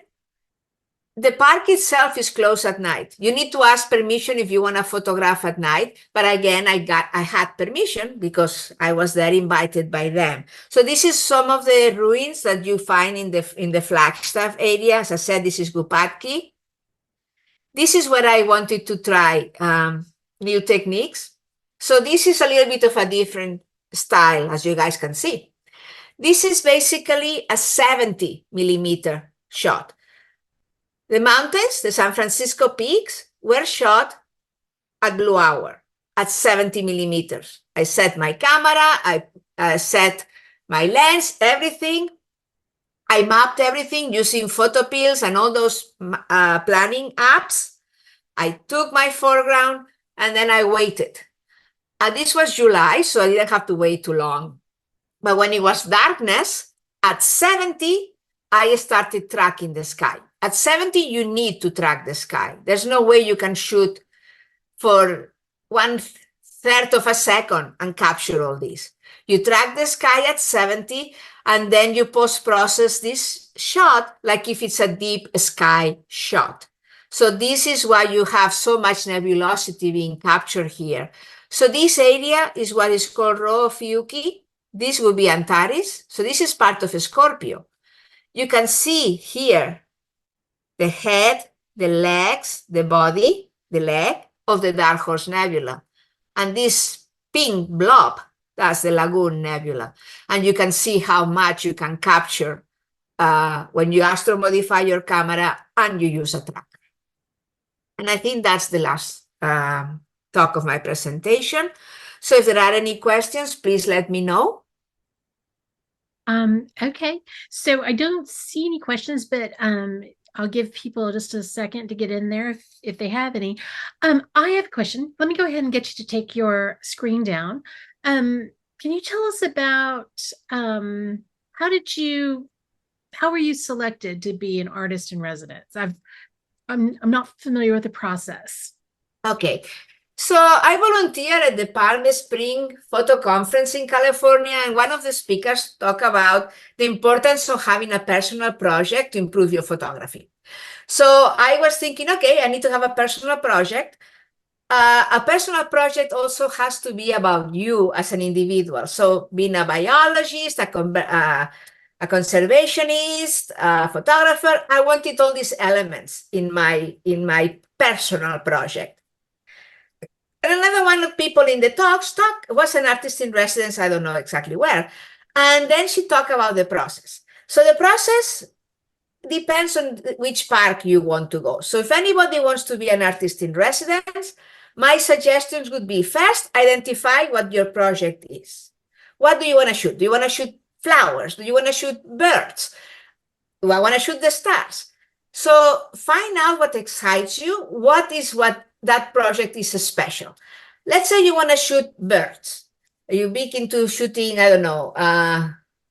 The park itself is closed at night. You need to ask permission if you want to photograph at night. But again, I had permission because I was there invited by them. So this is some of the ruins that you find in the Flagstaff area. As I said, this is Gupatki. This is where I wanted to try new techniques. So this is a little bit of a different style, as you guys can see. This is basically a 70-millimeter shot. The mountains, the San Francisco peaks, were shot at blue hour at 70 millimeters. I set my camera, I set my lens, everything. I mapped everything using PhotoPills and all those planning apps. I took my foreground and then I waited. And this was July, so I didn't have to wait too long. But when it was darkness, at 70, I started tracking the sky. At 70, you need to track the sky. There's no way you can shoot for 1/3 of a second and capture all this. You track the sky at 70, and then you post-process this shot like if it's a deep sky shot. So this is why you have so much nebulosity being captured here. So this area is what is called Row of Yuki. This will be Antares. So this is part of Scorpio. You can see here the head, the legs, the body, the leg of the Dark Horse Nebula. And this pink blob, that's the Lagoon Nebula. And you can see how much you can capture when you astro modify your camera and you use a tracker. And I think that's the last talk of my presentation. So if there are any questions, please let me know. Okay, so I don't see any questions, but I'll give people just a second to get in there if they have any. I have a question. Let me go ahead and get you to take your screen down. Can you tell us about how were you selected to be an artist in residence? I'm not familiar with the process. Okay. So I volunteer at the Palm Spring Photo Conference in California, and one of the speakers talked about the importance of having a personal project to improve your photography. So I was thinking, okay, I need to have a personal project. A personal project also has to be about you as an individual. So being a biologist, a conservationist, a photographer, I wanted all these elements in my personal project. And another one of people in the talk was an artist in residence, I don't know exactly where. And then she talked about the process. So the process depends on which park you want to go. So if anybody wants to be an artist in residence, my suggestions would be first, identify what your project is. What do you want to shoot? Do you want to shoot flowers? Do you want to shoot birds? Do I want to shoot the stars? So find out what excites you. What that project is special. Let's say you want to shoot birds. You're big into shooting, I don't know,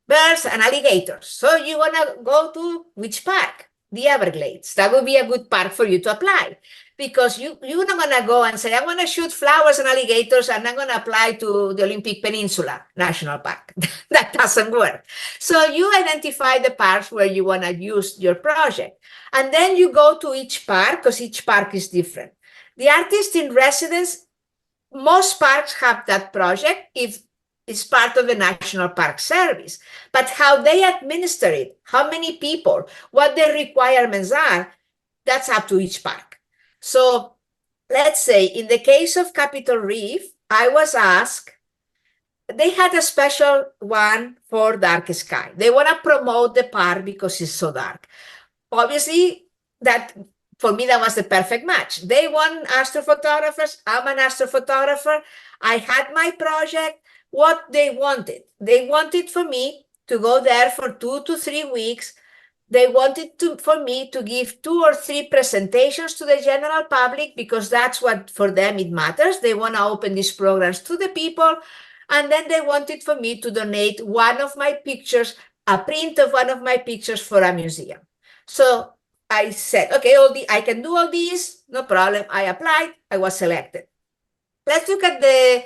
birds and alligators. So you want to go to which park? The Everglades. That would be a good park for you to apply, because you're not going to go and say, I want to shoot flowers and alligators and I'm going to apply to the Olympic Peninsula National Park. That doesn't work. So you identify the parks where you want to use your project. And then you go to each park, because each park is different. The artist in residence, most parks have that project if it's part of the National Park Service. But how they administer it, how many people, what their requirements are, that's up to each park. So let's say in the case of Capitol Reef, I was asked, they had a special one for dark sky. They want to promote the park because it's so dark. Obviously, for me, that was the perfect match. They want astrophotographers. I'm an astrophotographer. I had my project. What they wanted for me to go there for 2 to 3 weeks. They wanted for me to give 2 or 3 presentations to the general public, because that's what for them it matters. They want to open these programs to the people. And then they wanted for me to donate one of my pictures, a print of one of my pictures for a museum. So I said, okay, I can do all these, no problem. I applied, I was selected. Let's look at the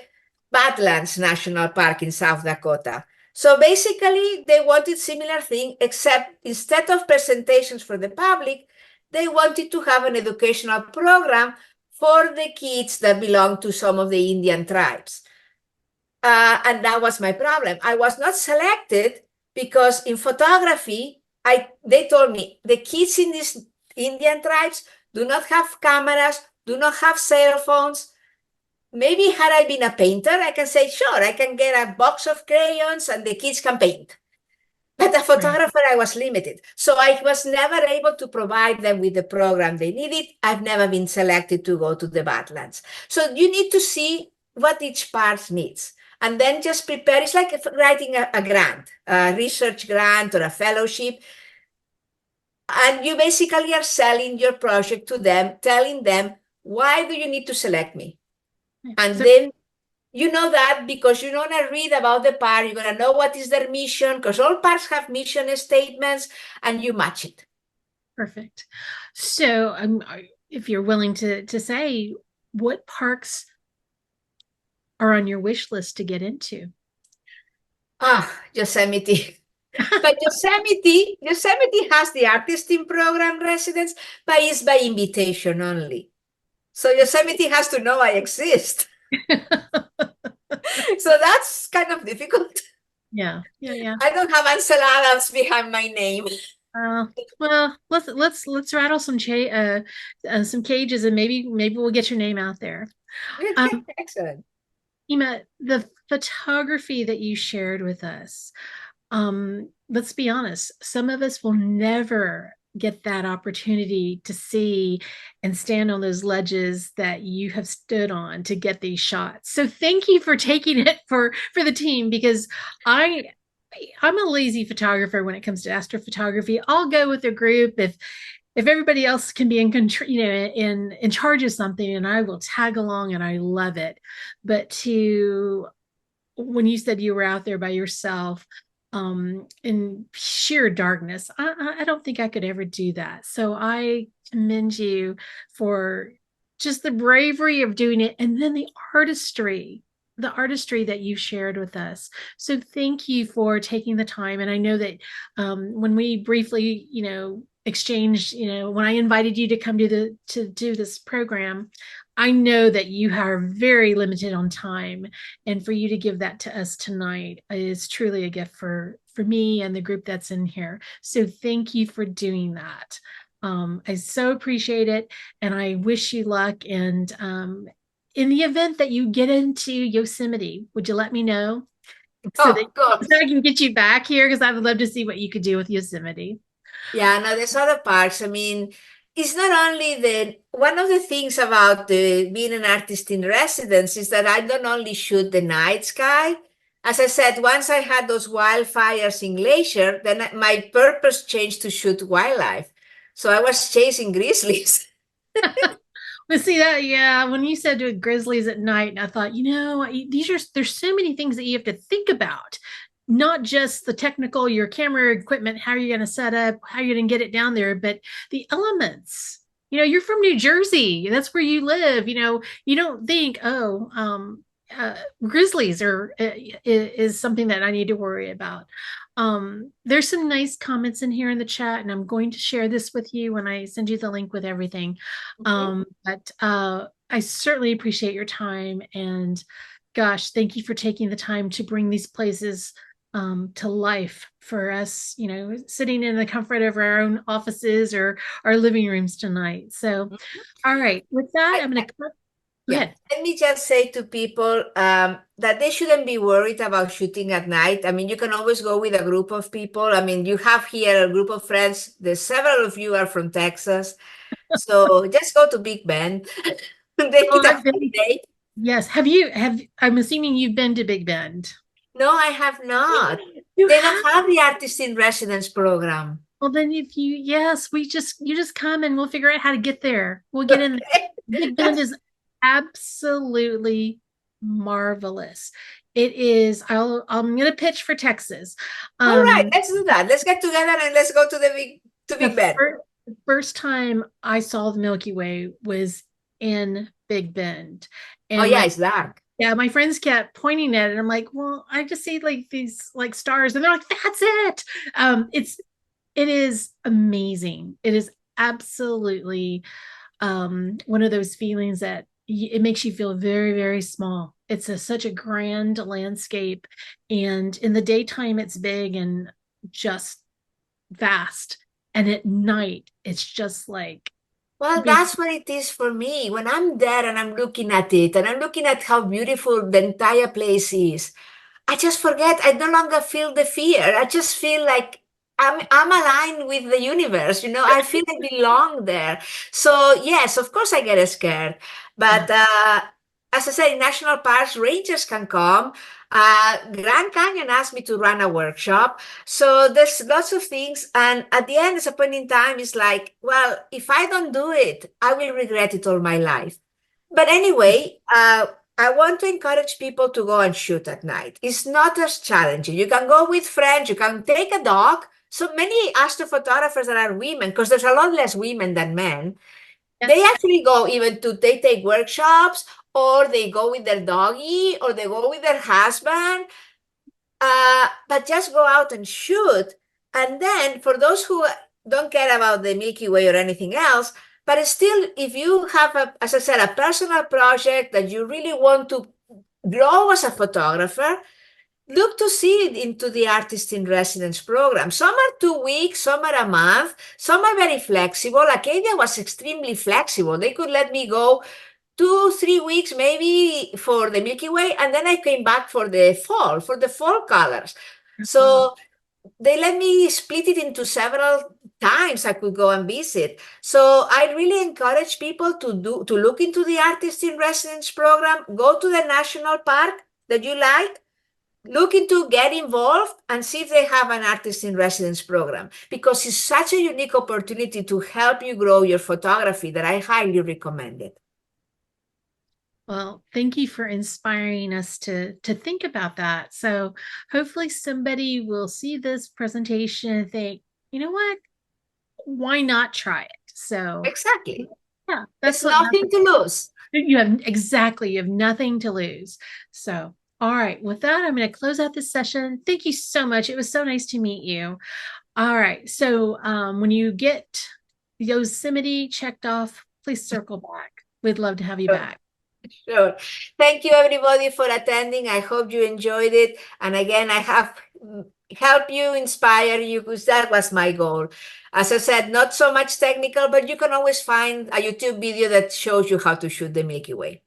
Badlands National Park in South Dakota. So basically, they wanted similar thing, except instead of presentations for the public, they wanted to have an educational program for the kids that belong to some of the Indian tribes. And that was my problem. I was not selected because in photography, they told me the kids in these Indian tribes do not have cameras, do not have cell phones. Maybe had I been a painter, I can say, sure, I can get a box of crayons and the kids can paint. But a photographer, I was limited. So I was never able to provide them with the program they needed. I've never been selected to go to the Badlands. So you need to see what each part needs. And then just prepare. It's like writing a grant, a research grant or a fellowship. And you basically are selling your project to them, telling them, why do you need to select me? And then you know that because you're going to read about the park, you're going to know what is their mission, because all parks have mission statements, and you match it. Perfect. So if you're willing to say, what parks are on your wish list to get into? Yosemite. But Yosemite has the artist in program residence, but it's by invitation only. So Yosemite has to know I exist. So that's kind of difficult. Yeah. I don't have Ansel Adams behind my name. Well, let's rattle some cages, and maybe we'll get your name out there. Excellent. Imma, the photography that you shared with us, let's be honest, some of us will never get that opportunity to see and stand on those ledges that you have stood on to get these shots. So thank you for taking it for the team, because I I'm a lazy photographer when it comes to astrophotography. I'll go with a group if everybody else can be in control, in charge of something, and I will tag along and I love it. But to when you said you were out there by yourself, in sheer darkness, I don't think I could ever do that. So I commend you for just the bravery of doing it, and then the artistry that you shared with us. So thank you for taking the time. And I know that when we briefly, exchanged, when I invited you to come to do this program, I know that you are very limited on time, and for you to give that to us tonight is truly a gift for me and the group that's in here. So thank you for doing that. I so appreciate it, and I wish you luck. And in the event that you get into Yosemite, would you let me know so Oh, that of course. I can get you back here? Because I would love to see what you could do with Yosemite. Yeah, no, there's other parks. I mean, it's not only one of the things about being an artist in residence is that I don't only shoot the night sky. As I said, once I had those wildfires in Glacier, then my purpose changed to shoot wildlife. So I was chasing grizzlies. But see that, yeah, when you said with grizzlies at night, and I thought, there's so many things that you have to think about, not just the technical, your camera equipment, how you're going to set up, how you're going to get it down there, but the elements. You're from New Jersey. That's where you live. You don't think, oh, grizzlies is something that I need to worry about. There's some nice comments in here in the chat, and I'm going to share this with you when I send you the link with everything. But I certainly appreciate your time, and gosh, thank you for taking the time to bring these places to life for us, sitting in the comfort of our own offices or our living rooms tonight. So, all right, with that, I'm going to go Yeah, ahead. let me just say to people that they shouldn't be worried about shooting at night. I mean, you can always go with a group of people. I mean, you have here a group of friends. There's several of you are from Texas. So just go to Big Bend. They Oh, need a I've been, holiday. yes. I'm assuming you've been to Big Bend. No, I have not. You They don't have. have the artist in residence program. Well, then yes, you just come and we'll figure out how to get there. We'll get in. Okay. Big Bend is absolutely marvelous. It is. I'm going to pitch for Texas. All right, Um, let's do that. Let's get together and let's go to the Big Bend. first time I saw the Milky Way was in Big Bend, Oh and yeah, it's dark. my friends kept pointing at it. I'm like, well, I just see like these like stars, and they're like, that's it. It is amazing. It is absolutely one of those feelings that it makes you feel very, very small. It's such a grand landscape, and in the daytime, it's big and just vast, and at night, it's just like Well, being. that's what it is for me. When I'm there and I'm looking at it and I'm looking at how beautiful the entire place is, I just forget. I no longer feel the fear. I just feel like I'm aligned with the universe. I feel I belong there. So yes, of course I get scared. But as I said, in national parks, rangers can come. Grand Canyon asked me to run a workshop. So there's lots of things. And at the end, it's a point in time, it's like, well, if I don't do it, I will regret it all my life. But anyway, I want to encourage people to go and shoot at night. It's not as challenging. You can go with friends, you can take a dog. So many astrophotographers that are women, because there's a lot less women than men, they Yes. actually go they take workshops, or they go with their doggy, or they go with their husband, but just go out and shoot. And then for those who don't care about the Milky Way or anything else, but still, if you have, as I said, a personal project that you really want to grow as a photographer, look to see it into the artist in residence program. Some are 2 weeks, some are a month, some are very flexible. Acadia was extremely flexible. They could let me go 2, 3 weeks maybe for the Milky Way, and then I came back for the fall colors. So they let me split it into several times I could go and visit. So I really encourage people to look into the artist in residence program, go to the national park that you like, look into get involved and see if they have an artist in residence program, because it's such a unique opportunity to help you grow your photography that I highly recommend it. Well, thank you for inspiring us to think about that. So hopefully somebody will see this presentation and think, you know what? Why not try it? So Exactly. yeah, that's It's what nothing to lose. you have exactly, you have nothing to lose. So all right, with that, I'm going to close out this session. Thank you so much. It was so nice to meet you. All right. So when you get Yosemite checked off, please circle back. We'd love to have you back. Sure. Thank you, everybody, for attending. I hope you enjoyed it. And again, I have helped you, inspire you, because that was my goal. As I said, not so much technical, but you can always find a YouTube video that shows you how to shoot the Milky Way.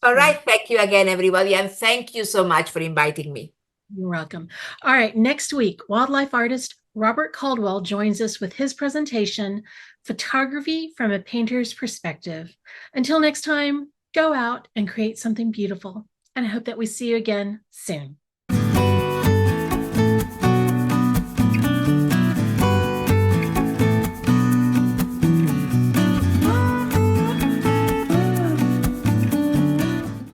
All right. Thank you again, everybody. And thank you so much for inviting me. You're welcome. All right. Next week, wildlife artist Robert Caldwell joins us with his presentation, Photography from a Painter's Perspective. Until next time, go out and create something beautiful. And I hope that we see you again soon.